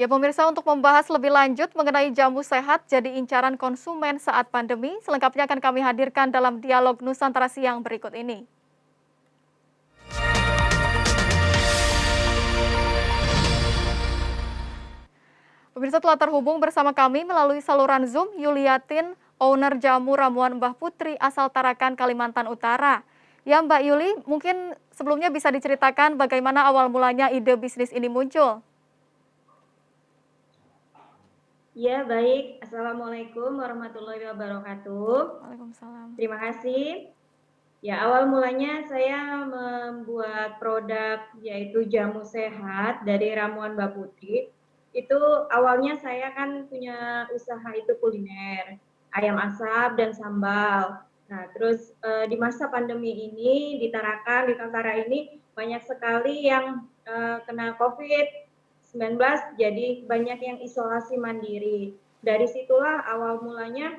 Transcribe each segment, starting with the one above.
Ya pemirsa, untuk membahas lebih lanjut mengenai jamu sehat jadi incaran konsumen saat pandemi, selengkapnya akan kami hadirkan dalam dialog Nusantara Siang berikut ini. Pemirsa telah terhubung bersama kami melalui saluran Zoom Yuliatin, owner jamu ramuan Mbah Putri asal Tarakan, Kalimantan Utara. Ya Mbak Yuli, mungkin sebelumnya bisa diceritakan bagaimana awal mulanya ide bisnis ini muncul? Ya, baik. Assalamualaikum warahmatullahi wabarakatuh. Waalaikumsalam. Terima kasih. Ya, awal mulanya saya membuat produk yaitu jamu sehat dari ramuan Mbak Putri. Itu awalnya saya kan punya usaha itu kuliner, ayam asap dan sambal. Nah, terus di masa pandemi ini di Tarakan, di Kaltara ini banyak sekali yang kena COVID-19, jadi banyak yang isolasi mandiri. Dari situlah awal mulanya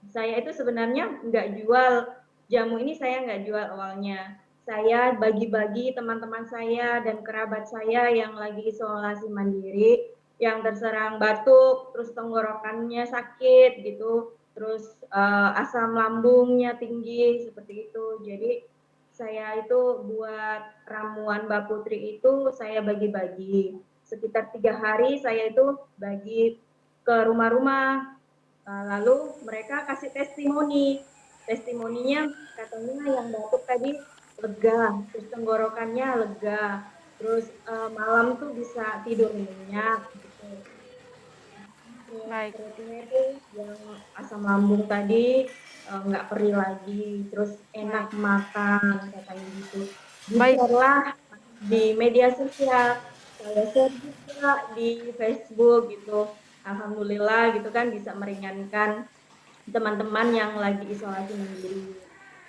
saya itu sebenarnya nggak jual jamu ini, saya nggak jual awalnya. Saya bagi-bagi teman-teman saya dan kerabat saya yang lagi isolasi mandiri, yang terserang batuk, terus tenggorokannya sakit gitu, terus asam lambungnya tinggi seperti itu. Jadi saya itu buat ramuan Mbak Putri itu saya bagi-bagi. Sekitar 3 hari saya itu bagi ke rumah-rumah. Lalu mereka kasih testimoninya katanya yang batuk tadi lega, terus tenggorokannya lega, terus malam tuh bisa tidur nyenyak gitu. Terus Baik, perutnya itu yang asam lambung tadi nggak perih lagi, terus enak baik, makan katanya gitu. baik. Di-share-lah di media sosial, saya share juga di Facebook gitu. Alhamdulillah gitu kan bisa meringankan teman-teman yang lagi isolasi mandiri.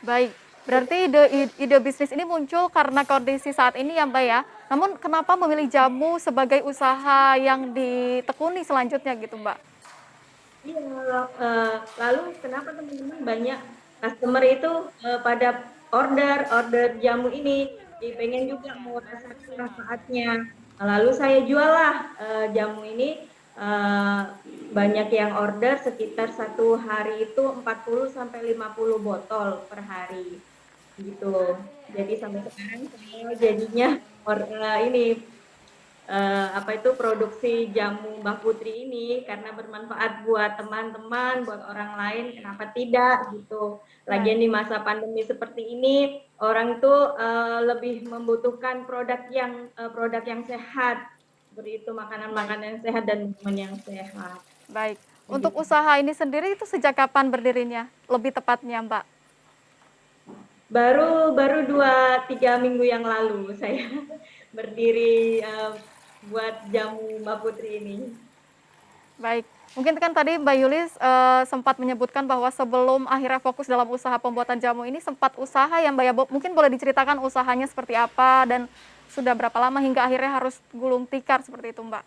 Baik, berarti ide bisnis ini muncul karena kondisi saat ini ya Mbak ya. Namun kenapa memilih jamu sebagai usaha yang ditekuni selanjutnya gitu Mbak? Iya, lalu kenapa teman-teman banyak customer itu pada order jamu ini, pengen juga mau rasakan manfaatnya. Lalu saya jual lah jamu ini, eee, banyak yang order sekitar 1 hari itu 40 sampai 50 botol per hari, gitu. Jadi sampai sekarang saya jadinya ini apa itu, produksi jamu Mbah Putri ini karena bermanfaat buat teman-teman, buat orang lain, kenapa tidak gitu. Lagian Baik, di masa pandemi seperti ini, orang itu lebih membutuhkan produk yang sehat, seperti itu, baik, makanan-makanan yang sehat dan minuman yang sehat, baik. Untuk begitu. usaha ini sendiri itu sejak kapan berdirinya? Lebih tepatnya Mbak? Baru baru 2-3 minggu yang lalu saya berdiri, buat jamu Mbak Putri ini. Baik. Mungkin kan tadi Mbak Yulis sempat menyebutkan bahwa sebelum akhirnya fokus dalam usaha pembuatan jamu ini sempat usaha ya Mbak ya. Mungkin boleh diceritakan usahanya seperti apa dan sudah berapa lama hingga akhirnya harus gulung tikar seperti itu Mbak?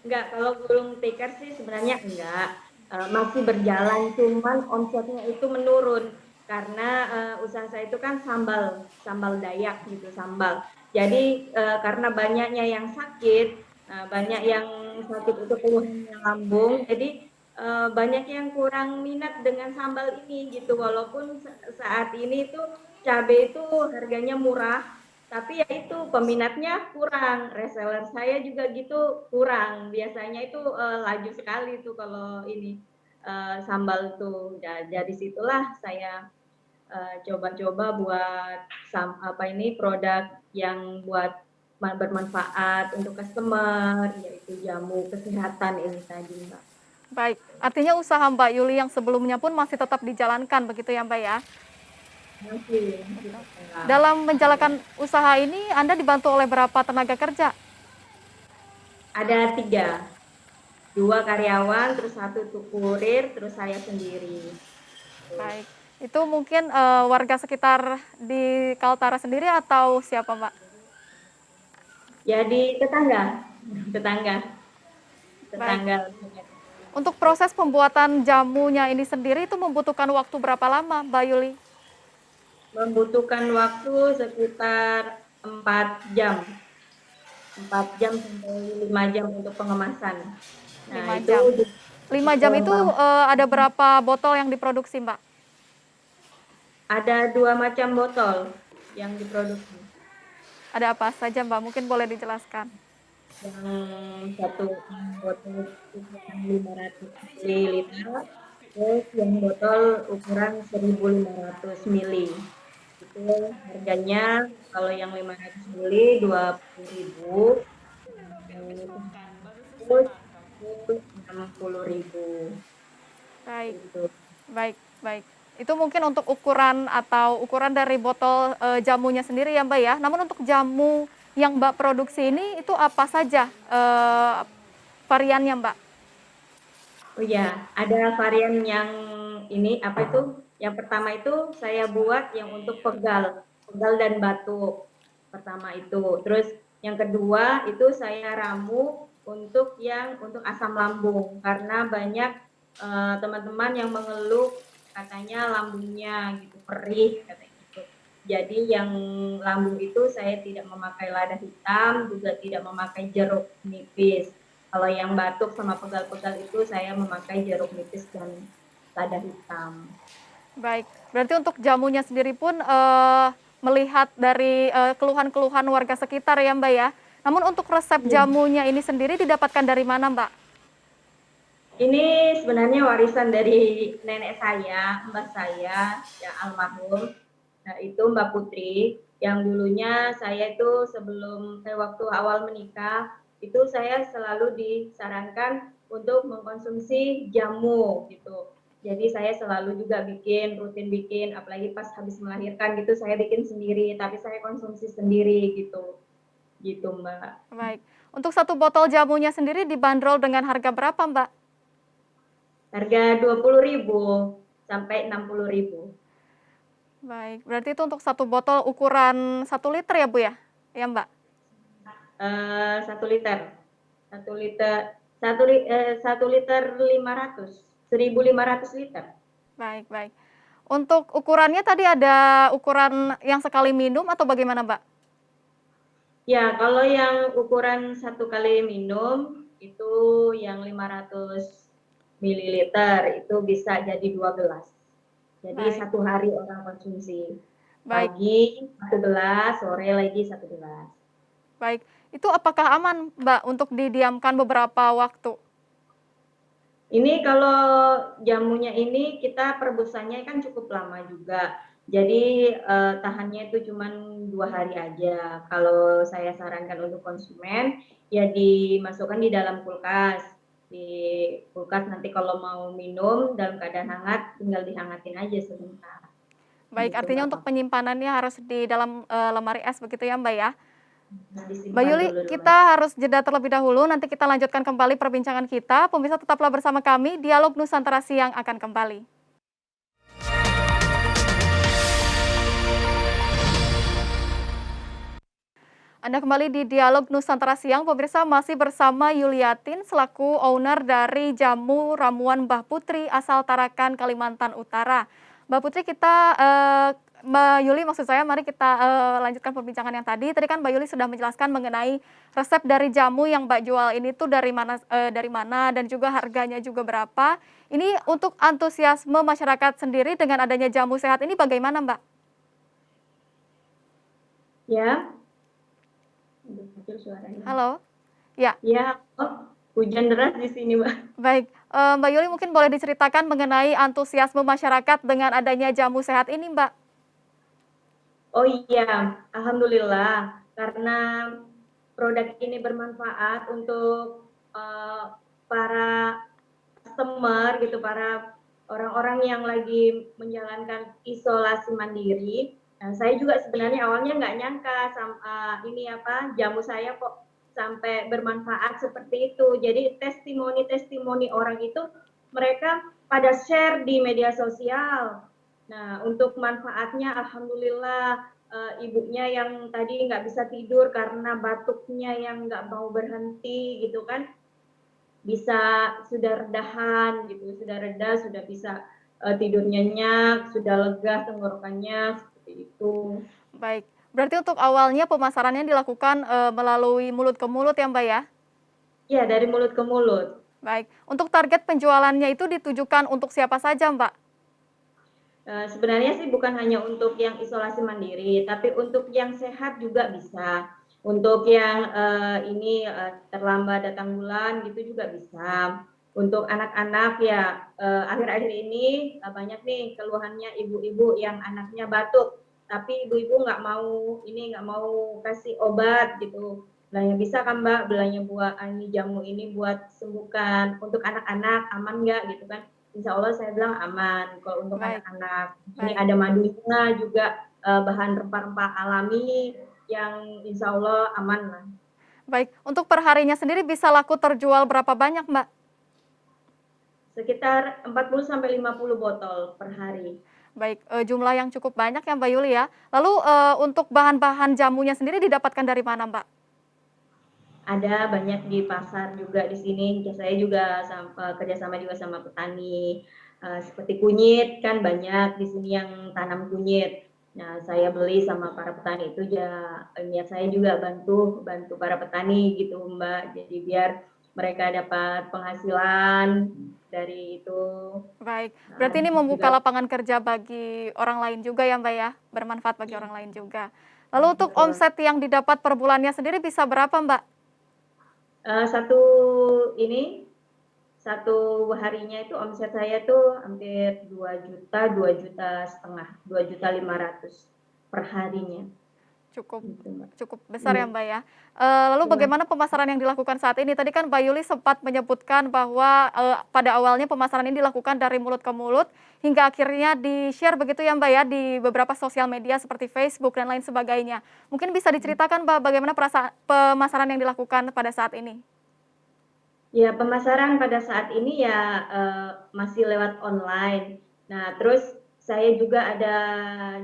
Enggak, kalau gulung tikar sih sebenarnya enggak, masih berjalan, cuman omsetnya itu menurun karena usaha saya itu kan sambal, sambal Dayak gitu, sambal. Jadi karena banyaknya yang sakit, banyak yang sakit itu keluhannya lambung, jadi banyak yang kurang minat dengan sambal ini gitu. Walaupun saat ini tuh cabai itu harganya murah, tapi ya itu peminatnya kurang, reseller saya juga gitu kurang. Biasanya itu laju sekali tuh kalau ini sambal tuh. Dari situlah saya coba-coba buat apa ini produk yang buat bermanfaat untuk customer, yaitu jamu kesehatan ini tadi, Mbak. Baik, artinya usaha Mbak Yuli yang sebelumnya pun masih tetap dijalankan begitu ya Mbak ya? Masih tetap. Dalam menjalankan usaha ini Anda dibantu oleh berapa tenaga kerja? Ada 3, 2 karyawan, terus 1 tuh kurir, terus saya sendiri. Tuh. Baik, itu mungkin warga sekitar di Kaltara sendiri atau siapa Mbak? Ya di tetangga, tetangga, Baik, tetangga. untuk proses pembuatan jamunya ini sendiri itu membutuhkan waktu berapa lama Mbak Yuli? Membutuhkan waktu sekitar 4 jam, 4 jam sampai 5 jam untuk pengemasan. Nah, 5 itu jam. di 5 jam itu, Mbak, ada berapa botol yang diproduksi, Mbak? ada 2 macam botol yang diproduksi. Ada apa saja, Mbak? Mungkin boleh dijelaskan. Yang satu yang botol ukuran 500 mililiter, terus yang botol ukuran 1.500 mili. Itu harganya kalau yang 500 mili 20.000, terus 60.000 Baik, itu. baik, baik. Itu mungkin untuk ukuran atau ukuran dari botol, jamunya sendiri ya, Mbak, ya. Namun untuk jamu yang Mbak produksi ini itu apa saja, variannya, Mbak? Oh ya, ada varian yang ini apa itu? Yang pertama itu saya buat yang untuk pegal, pegal dan batuk. Pertama itu. Terus yang kedua itu saya ramu untuk asam lambung karena banyak teman-teman yang mengeluh katanya lambungnya gitu perih katanya gitu. Jadi yang lambung itu saya tidak memakai lada hitam, juga tidak memakai jeruk nipis. Kalau yang batuk sama pegal-pegal itu saya memakai jeruk nipis dan lada hitam. Baik, berarti untuk jamunya sendiri pun, melihat dari, keluhan-keluhan warga sekitar ya, Mbak, ya. Namun untuk resep Iya. jamunya ini sendiri didapatkan dari mana, Mbak? Ini sebenarnya warisan dari nenek saya, mbah saya, ya almarhum. Nah, itu Mbak Putri, yang dulunya saya itu sebelum waktu awal menikah, itu saya selalu disarankan untuk mengkonsumsi jamu gitu. Jadi saya selalu juga rutin bikin, apalagi pas habis melahirkan gitu saya bikin sendiri, tapi saya konsumsi sendiri gitu. Gitu, Mbak. Baik. Untuk satu botol jamunya sendiri dibanderol dengan harga berapa, Mbak? Harga 20.000 sampai 60.000. Baik, berarti itu untuk satu botol ukuran 1 liter ya, Bu, ya? Ya, Mbak? 1 liter. 1 liter 1 liter 500, 1.500 liter. Baik, baik. Untuk ukurannya tadi ada ukuran yang sekali minum atau bagaimana, Mbak? Ya, kalau yang ukuran 1 kali minum itu yang 500 mililiter itu bisa jadi 2 gelas. Jadi Baik, 1 hari orang konsumsi. baik, Pagi 1 gelas, sore lagi 1 gelas. baik. Itu apakah aman, Mbak, untuk didiamkan beberapa waktu? Ini kalau jamunya ini kita perebusannya kan cukup lama juga. Jadi tahannya itu cuma 2 hari aja. Kalau saya sarankan untuk konsumen, ya dimasukkan di dalam kulkas. Di kulkas nanti kalau mau minum dalam keadaan hangat, tinggal dihangatin aja sebentar. Baik, Gitu, artinya nggak untuk apa-apa. penyimpanannya harus di dalam, lemari es begitu ya, Mbak, ya? Nah, Mbak disimpan Yuli, dulu di lemari. kita harus jeda terlebih dahulu, nanti kita lanjutkan kembali perbincangan kita. Pemirsa tetaplah bersama kami, Dialog Nusantara Siang akan kembali. Anda kembali di Dialog Nusantara Siang, pemirsa masih bersama Yuliatin selaku owner dari Jamu Ramuan Mbah Putri asal Tarakan, Kalimantan Utara. Mbak Putri, Mbak Yuli maksud saya, mari kita lanjutkan perbincangan yang tadi. Tadi kan Mbak Yuli sudah menjelaskan mengenai resep dari jamu yang Mbak jual ini tuh dari mana dan juga harganya juga berapa. Ini untuk antusiasme masyarakat sendiri dengan adanya jamu sehat ini bagaimana, Mbak? Ya, udah kecil suaranya. Halo? Ya. Ya, oh, hujan deras di sini, Mbak. Baik, Mbak Yuli mungkin boleh diceritakan mengenai antusiasme masyarakat dengan adanya jamu sehat ini, Mbak? Oh iya, alhamdulillah karena produk ini bermanfaat untuk para customer gitu, para orang-orang yang lagi menjalankan isolasi mandiri. Nah, saya juga sebenarnya awalnya nggak nyangka ini apa jamu saya kok sampai bermanfaat seperti itu. Jadi testimoni-testimoni orang itu mereka pada share di media sosial. Nah, untuk manfaatnya alhamdulillah ibunya yang tadi nggak bisa tidur karena batuknya yang nggak mau berhenti gitu kan, bisa sudah redahan gitu, sudah reda, sudah bisa tidur nyenyak, sudah lega tenggorokannya seperti itu. Baik. Berarti untuk awalnya pemasarannya dilakukan, melalui mulut ke mulut ya, Mbak, ya? Iya, dari mulut ke mulut. Baik. Untuk target penjualannya itu ditujukan untuk siapa saja, Mbak? Sebenarnya sih bukan hanya untuk yang isolasi mandiri, tapi untuk yang sehat juga bisa. Untuk yang, terlambat datang bulan gitu juga bisa. Untuk anak-anak ya, akhir-akhir ini, banyak nih keluhannya ibu-ibu yang anaknya batuk, tapi ibu-ibu nggak mau kasih obat gitu. Bilangnya, "Bisa kan Mbak bilangnya buat jamu ini buat sembuhkan untuk anak-anak, aman nggak?" Gitu kan. Insya Allah saya bilang aman kalau untuk Baik anak-anak. Ini baik ada madunya juga, bahan rempah-rempah alami yang insya Allah aman lah. baik. Untuk perharinya sendiri bisa laku terjual berapa banyak, Mbak? Sekitar 40 sampai 50 botol per hari. Baik, jumlah yang cukup banyak ya, Mbak Yuli ya. Lalu, untuk bahan-bahan jamunya sendiri didapatkan dari mana, Mbak? Ada banyak di pasar juga di sini, saya juga kerjasama juga sama petani, seperti kunyit kan banyak di sini yang tanam kunyit. Nah, saya beli sama para petani itu niat saya juga bantu bantu para petani gitu, Mbak. Jadi biar mereka dapat penghasilan dari itu, Baik, berarti ini ada membuka juga lapangan kerja bagi orang lain juga ya, Mbak, ya? Bermanfaat bagi orang lain juga. Lalu untuk betul. omset yang didapat per bulannya sendiri bisa berapa, Mbak? Satu ini Satu harinya itu omset saya tuh hampir 2 juta, 2,5 juta, 2,5 juta per harinya, Cukup gitu Mbak. cukup besar Iya, ya, Mbak, ya. Lalu iya, bagaimana pemasaran yang dilakukan saat ini? Tadi kan Mbak Yuli sempat menyebutkan bahwa, pada awalnya pemasaran ini dilakukan dari mulut ke mulut, hingga akhirnya di-share begitu ya, Mbak, ya, di beberapa sosial media seperti Facebook dan lain sebagainya. Mungkin bisa diceritakan, Mbak, bagaimana pemasaran yang dilakukan pada saat ini? ya pemasaran pada saat ini ya, masih lewat online. Nah, terus saya juga ada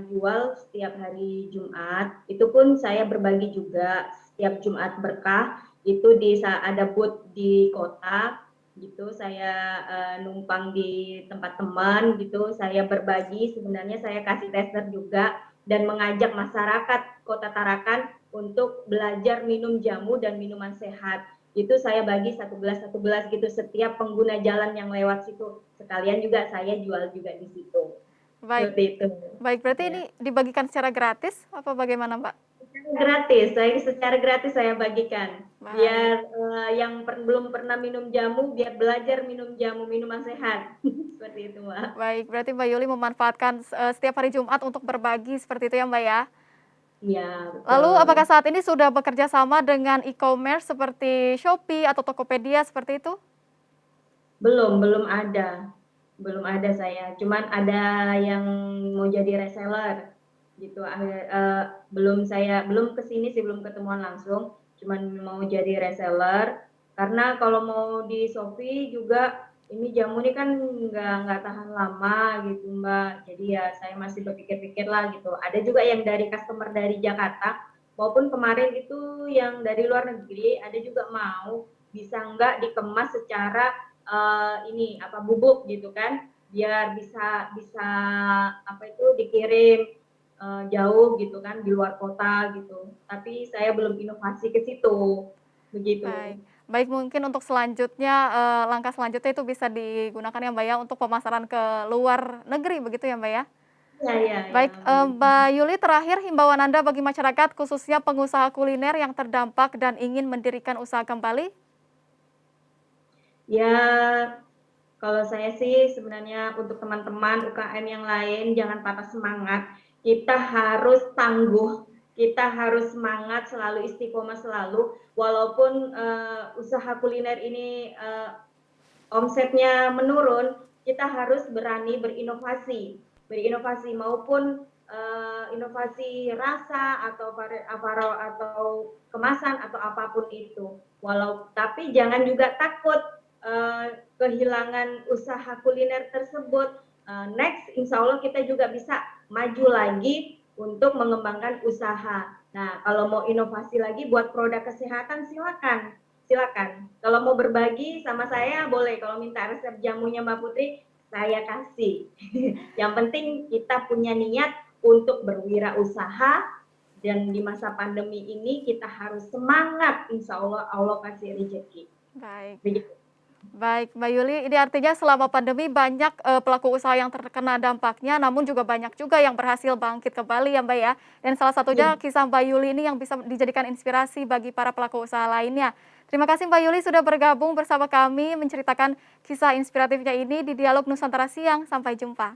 jual setiap hari Jumat, itu pun saya berbagi juga setiap Jumat berkah, itu ada booth di kota, gitu, saya, numpang di tempat teman gitu, saya berbagi, sebenarnya saya kasih tester juga dan mengajak masyarakat Kota Tarakan untuk belajar minum jamu dan minuman sehat. Itu saya bagi satu gelas gitu setiap pengguna jalan yang lewat situ. Sekalian juga saya jual juga di situ. Baik Seperti itu. baik, berarti ini Ya. dibagikan secara gratis apa bagaimana, Mbak? Secara gratis saya bagikan. Baik. Biar yang belum pernah minum jamu, biar belajar minum jamu, minuman sehat. Seperti itu, Mbak. Baik, berarti Mbak Yuli memanfaatkan, setiap hari Jumat untuk berbagi seperti itu ya, Mbak, ya? Iya, Lalu betul. apakah saat ini sudah bekerja sama dengan e-commerce seperti Shopee atau Tokopedia seperti itu? Belum, belum ada saya. Cuman ada yang mau jadi reseller gitu. Belum ke sini sih, belum ketemuan langsung. Cuman mau jadi reseller karena kalau mau di Shopee juga ini jamu ini kan nggak tahan lama gitu Mbak. Jadi ya saya masih berpikir-pikir lah gitu. Ada juga yang dari customer dari Jakarta maupun kemarin itu yang dari luar negeri ada juga mau bisa nggak dikemas secara bubuk gitu kan biar bisa bisa dikirim jauh gitu kan di luar kota gitu. Tapi saya belum inovasi ke situ begitu. Baik. Baik, mungkin untuk selanjutnya, langkah selanjutnya itu bisa digunakan ya, Mbak, ya, untuk pemasaran ke luar negeri begitu ya, Mbak, ya? Iya, iya, iya, Baik, begitu. Mbak Yuli, terakhir himbauan Anda bagi masyarakat khususnya pengusaha kuliner yang terdampak dan ingin mendirikan usaha kembali? Ya, kalau saya sih sebenarnya untuk teman-teman UKM yang lain jangan patah semangat. Kita harus tangguh, kita harus semangat selalu, istiqomah selalu, walaupun usaha kuliner ini omsetnya menurun, kita harus berani berinovasi, berinovasi maupun inovasi rasa atau atau kemasan atau apapun itu. Tapi jangan juga takut kehilangan usaha kuliner tersebut. Next, insya Allah kita juga bisa maju lagi untuk mengembangkan usaha. Nah, kalau mau inovasi lagi buat produk kesehatan silakan, silakan. Kalau mau berbagi sama saya boleh. Kalau minta resep jamunya Mbak Putri, saya kasih. Yang penting kita punya niat untuk berwirausaha Dan di masa pandemi ini kita harus semangat, insya Allah Allah kasih rezeki. Baik. Begitu. Baik, Mbak Yuli, ini artinya selama pandemi banyak, pelaku usaha yang terkena dampaknya, namun juga banyak juga yang berhasil bangkit kembali ya, Mbak, ya. Dan salah satunya Iya. kisah Mbak Yuli ini yang bisa dijadikan inspirasi bagi para pelaku usaha lainnya. Terima kasih Mbak Yuli sudah bergabung bersama kami menceritakan kisah inspiratifnya ini di Dialog Nusantara Siang. Sampai jumpa.